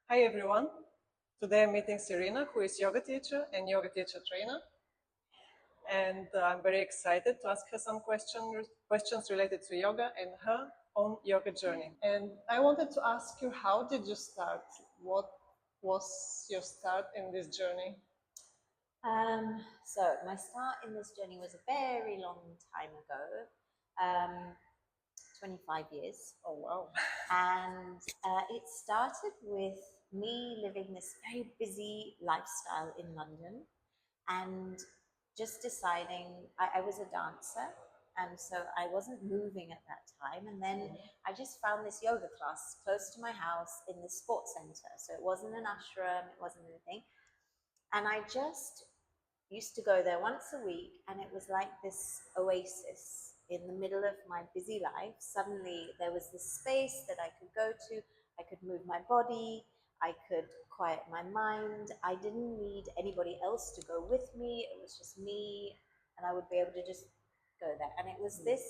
Hi everyone. Today I'm meeting Serena, who is yoga teacher and yoga teacher trainer. And I'm very excited to ask her some questions related to yoga and her own yoga journey. And I wanted to ask you, how did you start? What was your start in this journey? So my start in this journey was a very long time ago, um, 25 years. Oh, wow. And it started with me living this very busy lifestyle in London and just deciding I was a dancer. And so I wasn't moving at that time. And then I just found this yoga class close to my house in the sports center. So it wasn't an ashram, it wasn't anything. And I just used to go there once a week, and it was like this oasis in the middle of my busy life. Suddenly there was this space that I could go to. I could move my body, I could quiet my mind. I didn't need anybody else to go with me. It was just me, and I would be able to just go there. And it was this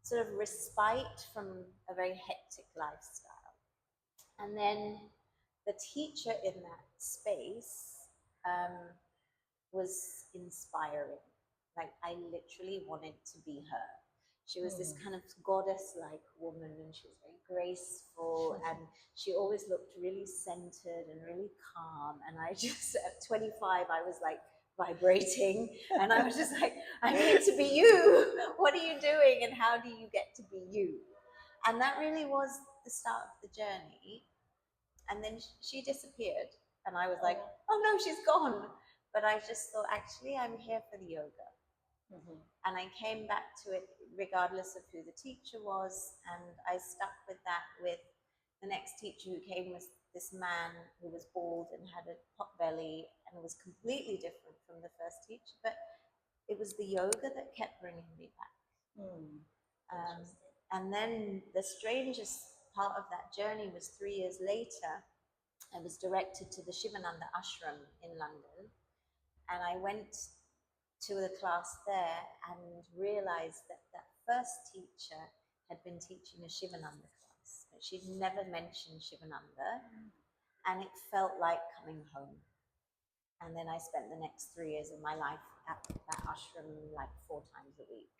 sort of respite from a very hectic lifestyle. And then the teacher in that space um, was inspiring. Like, I literally wanted to be her. She was this kind of goddess like woman, and she was very graceful, and she always looked really centered and really calm. And I just, at 25, I was like vibrating, and I was just like, I need to be you. What are you doing, and how do you get to be you? And that really was the start of the journey. And then she disappeared, and I was like, oh no, she's gone. But I just thought, actually, I'm here for the yoga. And I came back to it regardless of who the teacher was, and I stuck with that. With the next teacher who came was this man who was bald and had a pot belly and was completely different from the first teacher, but it was the yoga that kept bringing me back. And then the strangest part of that journey was 3 years later. I was directed to the Shivananda ashram in London, and I went to the class there and realized that that first teacher had been teaching a Shivananda class, but she'd never mentioned Shivananda, and it felt like coming home. And then I spent the next 3 years of my life at that ashram like 4 times a week.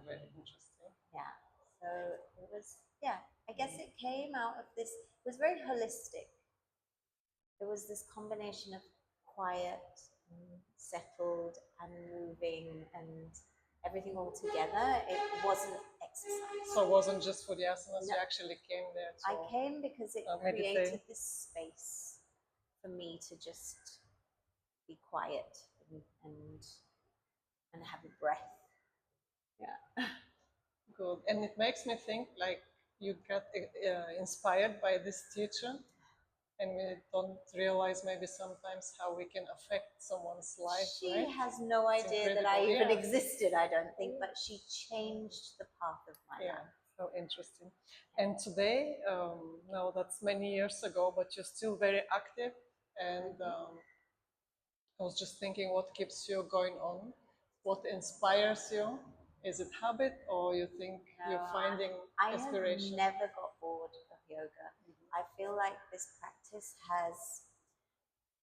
Very interesting. Yeah. So it was, yeah, I guess it came out of this, it was very holistic. It was this combination of quiet and settled and moving and everything all together. It wasn't exercise. So it wasn't just for the asanas, No. you actually came there to I came because it meditate. created this space for me to just be quiet and have a breath. Yeah. Good. And it makes me think, like, you got inspired by this teacher, and we don't realize maybe sometimes how we can affect someone's life. She right? has no idea that I even existed, I don't think, but she changed the path of my life. So interesting. And today, now that's many years ago, but you're still very active. And I was just thinking, what keeps you going on? What inspires you? Is it habit, or you think you're finding inspiration? I have never got bored of yoga. I feel like this practice has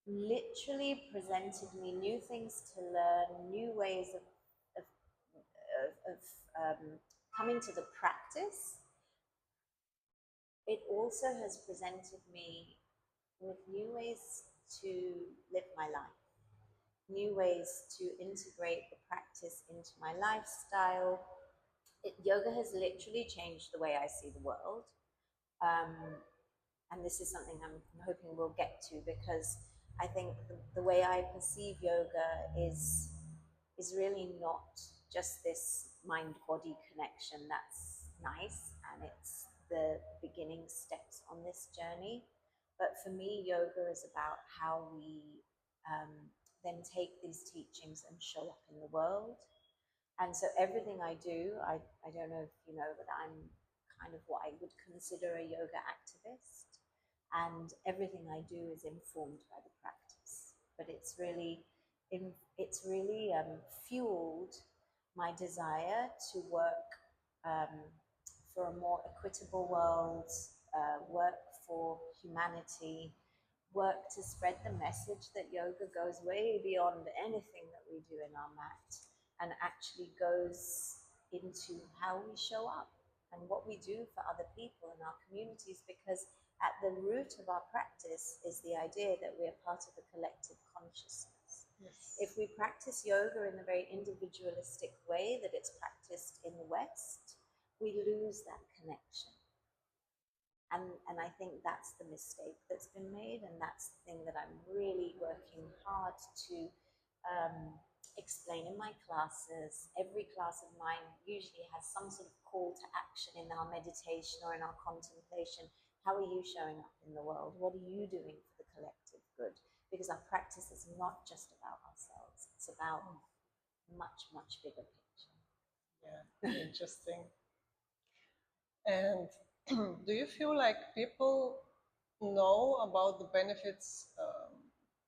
literally presented me new things to learn, new ways of coming to the practice. It also has presented me with new ways to live my life, new ways to integrate the practice into my lifestyle. Yoga has literally changed the way I see the world. And this is something I'm hoping we'll get to, because I think the way I perceive yoga is really not just this mind-body connection. That's nice, and it's the beginning steps on this journey. But for me, yoga is about how we then take these teachings and show up in the world. And so everything I do, I don't know if you know, but I'm kind of what I would consider a yoga activist. And everything I do is informed by the practice. But it's really fueled my desire to work for a more equitable world, work for humanity, work to spread the message that yoga goes way beyond anything that we do in our mat and actually goes into how we show up and what we do for other people in our communities, because at the root of our practice is the idea that we are part of a collective consciousness. Yes. If we practice yoga in the very individualistic way that it's practiced in the West, we lose that connection. And I think that's the mistake that's been made, and that's the thing that I'm really working hard to explain in my classes. Every class of mine usually has some sort of call to action in our meditation or in our contemplation. How are you showing up in the world? What are you doing for the collective good? Because our practice is not just about ourselves. It's about much, much bigger picture. Yeah, interesting. And do you feel like people know about the benefits?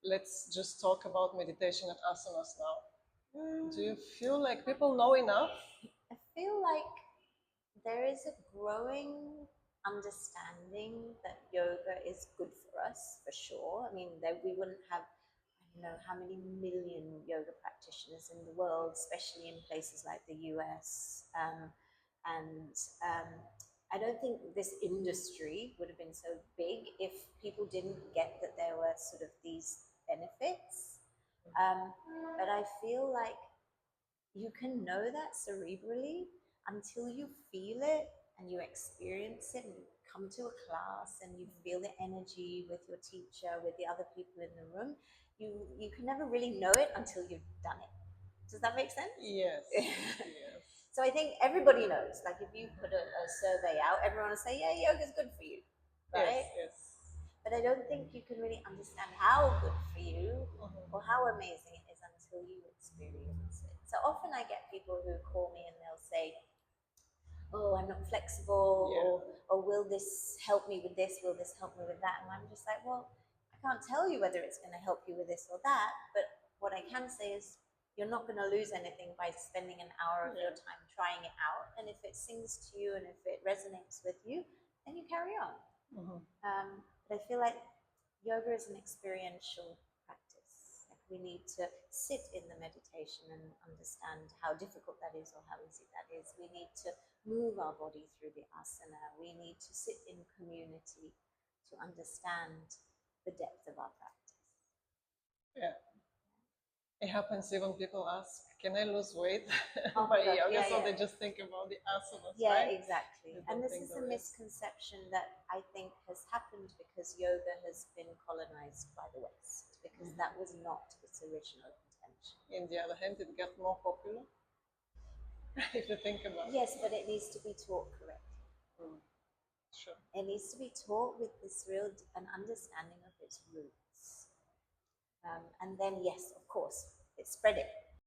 Let's just talk about meditation and asanas now. Do you feel like people know enough? I feel like there is a growing understanding that yoga is good for us, for sure. I mean, we wouldn't have, I don't know how many million yoga practitioners in the world, especially in places like the US. And I don't think this industry would have been so big if people didn't get that there were sort of these benefits. But I feel like you can know that cerebrally until you feel it and you experience it and you come to a class and you feel the energy with your teacher, with the other people in the room. You can never really know it until you've done it. Does that make sense? Yes. Yes. So I think everybody knows. Like if you put a survey out, everyone will say, yeah, yoga's good for you, right? Yes. Yes. But I don't think you can really understand how good for you or how amazing it is until you experience it. So often I get people who call me and they'll say, oh, I'm not flexible, or will this help me with this? Will this help me with that? And I'm just like, well, I can't tell you whether it's going to help you with this or that, but what I can say is you're not going to lose anything by spending an hour of your time trying it out. And if it sings to you and if it resonates with you, then you carry on. But I feel like yoga is an experiential practice. Like we need to sit in the meditation and understand how difficult that is or how easy that is. We need to move our body through the asana. We need to sit in community to understand the depth of our practice. Yeah. It happens even people ask, can I lose weight by yoga? So they just think about the asanas, yeah, right? exactly. And this is a misconception that I think has happened because yoga has been colonized by the West, because that was not its original intention. On the other hand, it got more popular, if you think about it. Yes, but it needs to be taught correctly. Sure. It needs to be taught with this real an understanding of its roots. And then, yes, of course, it's spreading.